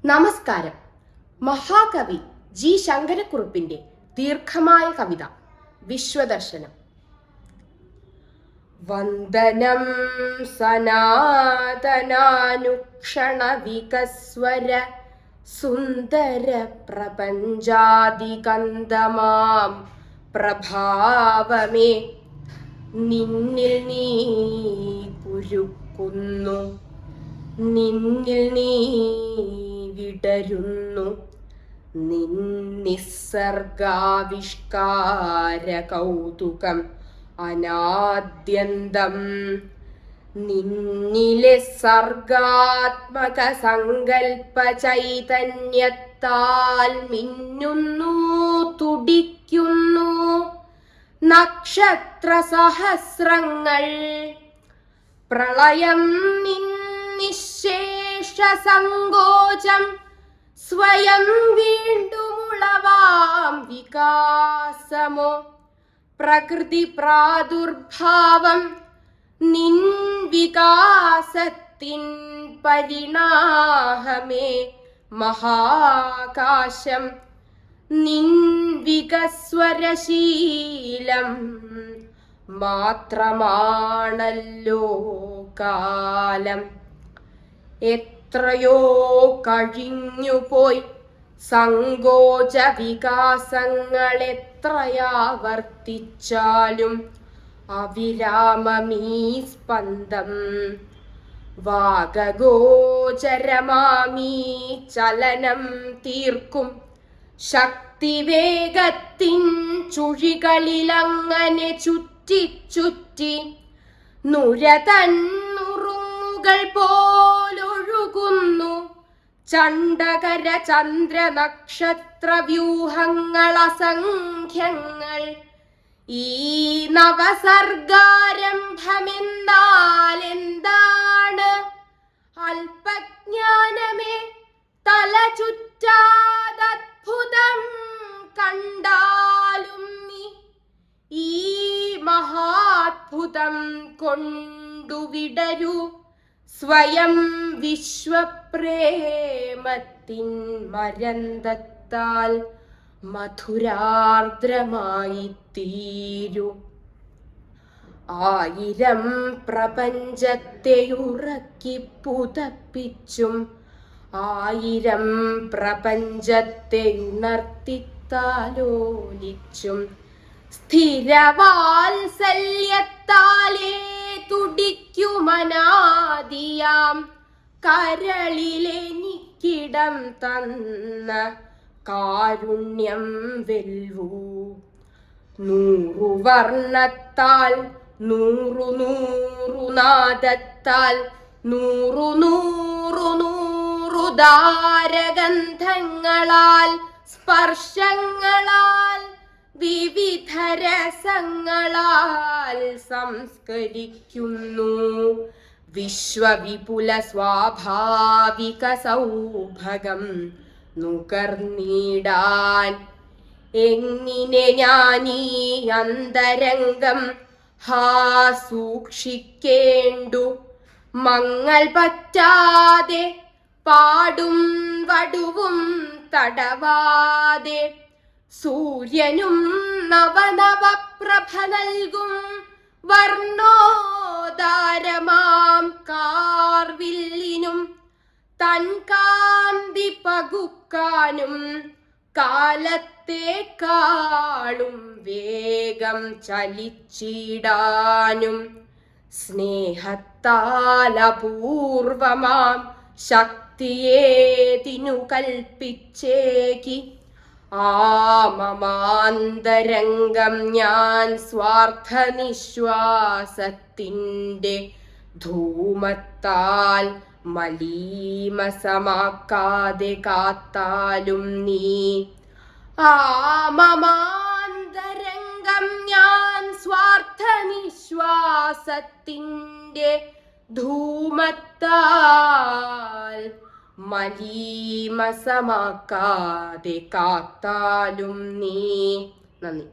നമസ്കാരം. മഹാകവി ജി ശങ്കരക്കുറുപ്പിന്റെ ദീർഘമായ കവിത വിശ്വദർശനം. വന്ദനം സനാതനാനുക്ഷണ വികസ്വര സുന്ദര പ്രപഞ്ചാദികന്ദമാം പ്രഭാവമേ, നിന്നിൽ നീ കുരുക്കുന്നു, നിന്നിൽ നീ വിടരുന്നു, നിന്നിസർഗാവിഷ്കാര കൗതുകം അനാദ്യന്തം. നിന്നിലെ സർഗാത്മക സങ്കൽപ്പ ചൈതന്യത്താൽ മിന്നുന്നു, തുടിക്കുന്നു നക്ഷത്ര സഹസ്രങ്ങൾ. പ്രളയം നിശേഷ സങ്കോചം സ്വയം വീണ്ടുമുളവാം വികാസമോ, പ്രകൃതി പ്രാദുർഭാവം നിൻ വികാസത്തിൻ പരിണാമമേ. മഹാകാശം നിൻ വികസ്വരശീലം മാത്രമാണല്ലോ കാലം. എത്രയോ കഴിഞ്ഞുപോയി സങ്കോച വികാസങ്ങൾ, എത്രയാവർത്തിച്ചാലും അവിരാമമീ സ്പന്ദം. വാഗഗോചരമാമീ ചലനം തീർക്കും ശക്തിവേഗത്തിൻ ചുഴികളിലങ്ങനെ ചുറ്റി ചുറ്റി നുരതന്നുറുങ്ങുകൾ പോലൊഴുകുന്നു ചണ്ഡകര ചന്ദ്ര നക്ഷത്ര വ്യൂഹങ്ങൾ അസംഖ്യങ്ങൾ. ഈ നവസർഗാരംഭമെന്നാൽ എന്താണ്? അല്പജ്ഞാനമേ, തല ചുറ്റാതദ്ഭുതം കണ്ടാലും നീ ഈ മഹാത്ഭുതം കൊണ്ടുവിടരൂ സ്വയം. വിശ്വപ്രേമത്തിൻ മരന്തത്താൽ മധുരാർദ്രമായി തീരൂ. ആയിരം പ്രപഞ്ചത്തെ ഉറക്കി പുതപ്പിച്ചും ആയിരം പ്രപഞ്ചത്തെ ഉണർത്തിത്താലോലിച്ചും സ്ഥിരവാത്സല്യത്താലേ തുടിക്കുമനാദിയാം കരളിലെനിക്കിടം തന്ന കാരുണ്യം വെൽവൂ. നൂറുവർണ്ണത്താൽ നൂറു നൂറു നാദത്താൽ നൂറു നൂറു നൂറു ദാരഗന്ധങ്ങളാൽ സ്പർശങ്ങളാൽ വിവിധ രസങ്ങളാൽ സംസ്കരിക്കുന്നു വിശ്വവിപുല സ്വാഭാവിക സൗഭഗം നുകർന്നിടാൻ. എങ്ങിനെ ഞാനീ അന്തരംഗം സൂക്ഷിക്കേണ്ടു? മങ്ങൾ പറ്റാതെ പാടും വടുവും തടവാതെ സൂര്യനും നവനവപ്രഭ നൽകും വർണ്ണോദാരമാം കാർവില്ലിനും തൻ കാന്തി പകുക്കാനും കാലത്തെക്കാളും വേഗം ചലിച്ചിടാനും സ്നേഹത്താൽ അപൂർവമാം ശക്തിയേതിനു കൽപ്പിച്ചേകി ആ മമാന്തരംഗം ഞാൻ സ്വാർത്ഥ നിശ്വാസത്തിൻ്റെ ധൂമത്താൽ മലീമസമാക്കാതെ കാത്താലും നീ. ആ മമാന്തരംഗം ഞാൻ സ്വാർത്ഥ നിശ്വാസത്തിൻ്റെ ധൂമത്താൽ മലീമസമാക്കാതെ കാത്താലും നീ. നന്ദി.